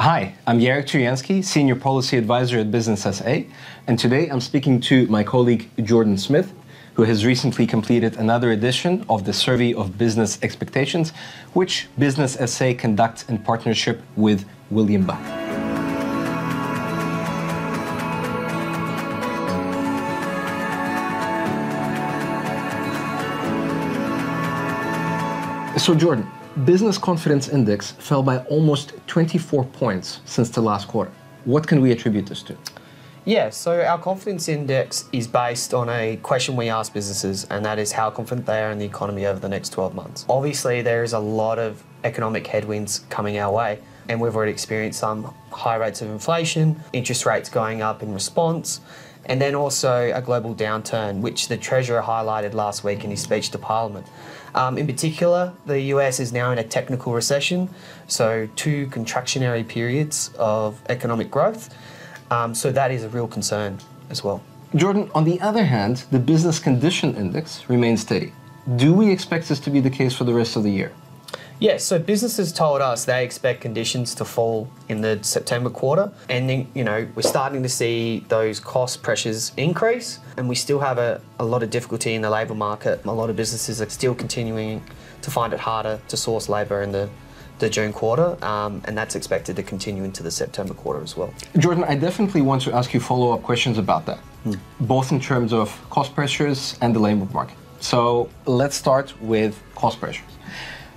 Hi, I'm Jarek Turiansky, Senior Policy Advisor at Business SA, and today I'm speaking to my colleague Jordan Smith, who has recently completed another edition of the Survey of Business Expectations, which Business SA conducts in partnership with William Buck. So Jordan, Business Confidence Index fell by almost 24 points since the last quarter. What can we attribute this to? Yeah, so our confidence index is based on a question we ask businesses, and that is how confident they are in the economy over the next 12 months. Obviously, there is a lot of economic headwinds coming our way, and we've already experienced some high rates of inflation, interest rates going up in response, and then also a global downturn, which the Treasurer highlighted last week in his speech to Parliament. In particular, the US is now in a technical recession, so 2 contractionary periods of economic growth. So that is a real concern as well. Jordan, on the other hand, the Business Condition Index remains steady. Do we expect this to be the case for the rest of the year? Yes, so businesses told us they expect conditions to fall in the September quarter, and then, we're starting to see those cost pressures increase, and we still have a lot of difficulty in the labour market. A lot of businesses are still continuing to find it harder to source labour in the June quarter, and that's expected to continue into the September quarter as well. Jordan, I definitely want to ask you follow-up questions about that, both in terms of cost pressures and the labour market. So let's start with cost pressures.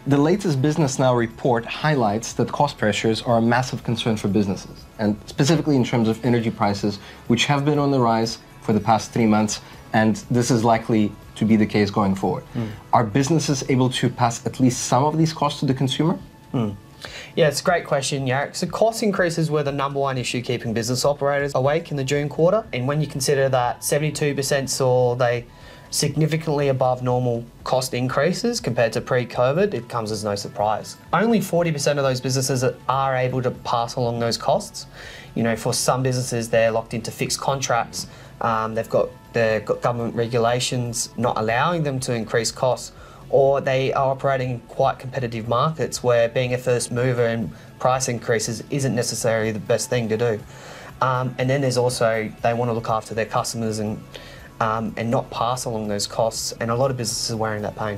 The latest Business Now report highlights that cost pressures are a massive concern for businesses, and specifically in terms of energy prices, which have been on the rise for the past 3 months, and this is likely to be the case going forward. Are businesses able to pass at least some of these costs to the consumer? Yeah, it's a great question, Jarek. So cost increases were the #1 issue keeping business operators awake in the June quarter, and when you consider that 72% saw they significantly above normal cost increases compared to pre-COVID, it comes as no surprise. Only 40% of those businesses are able to pass along those costs. For some businesses, they're locked into fixed contracts. They've got government regulations not allowing them to increase costs, or they are operating in quite competitive markets where being a first mover and price increases isn't necessarily the best thing to do. And then there's also, they want to look after their customers and not pass along those costs, and a lot of businesses are wearing that pain.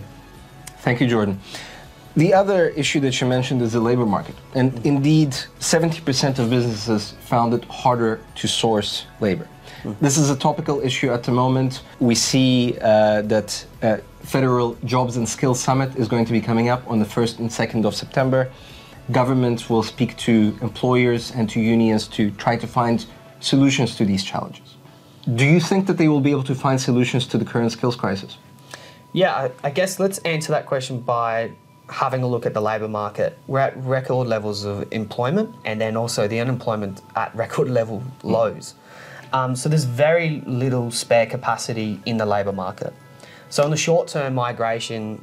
Thank you, Jordan. The other issue that you mentioned is the labour market, and indeed 70% of businesses found it harder to source labour. This is a topical issue at the moment. We see that Federal Jobs and Skills Summit is going to be coming up on the 1st and 2nd of September. Government will speak to employers and to unions to try to find solutions to these challenges. Do you think that they will be able to find solutions to the current skills crisis? Yeah, I guess let's answer that question by having a look at the labour market. We're at record levels of employment, and then also the unemployment at record level lows. So there's very little spare capacity in the labour market. So in the short term, migration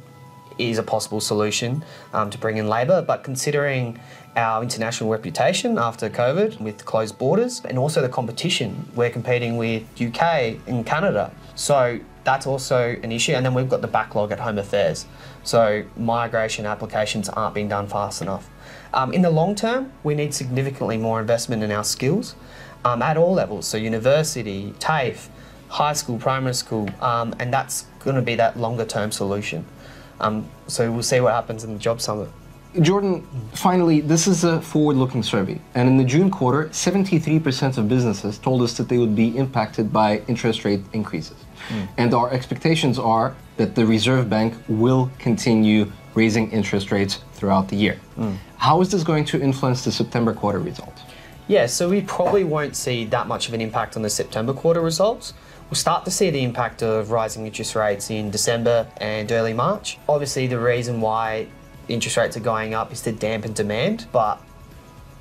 is a possible solution to bring in labour, but considering our international reputation after COVID with closed borders and also the competition, we're competing with UK and Canada. So that's also an issue, and then we've got the backlog at Home Affairs. So migration applications aren't being done fast enough. In the long term, we need significantly more investment in our skills at all levels, so university, TAFE, high school, primary school, and that's going to be that longer term solution. So we'll see what happens in the Job Summit. Jordan, finally, this is a forward-looking survey, and in the June quarter, 73% of businesses told us that they would be impacted by interest rate increases. And our expectations are that the Reserve Bank will continue raising interest rates throughout the year. How is this going to influence the September quarter results? Yeah, so we probably won't see that much of an impact on the September quarter results. We'll start to see the impact of rising interest rates in December and early March. Obviously, the reason why interest rates are going up is to dampen demand, but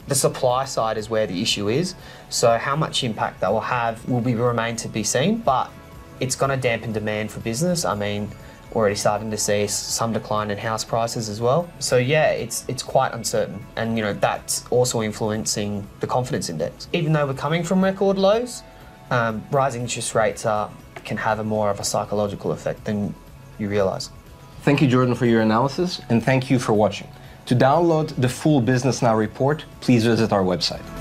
the supply side is where the issue is. So how much impact that will have will remain to be seen, but it's going to dampen demand for business. I mean, already starting to see some decline in house prices as well. So yeah, it's quite uncertain, and that's also influencing the confidence index. Even though we're coming from record lows, rising interest rates can have more of a psychological effect than you realise. Thank you, Jordan, for your analysis, and thank you for watching. To download the full Business Now report, please visit our website.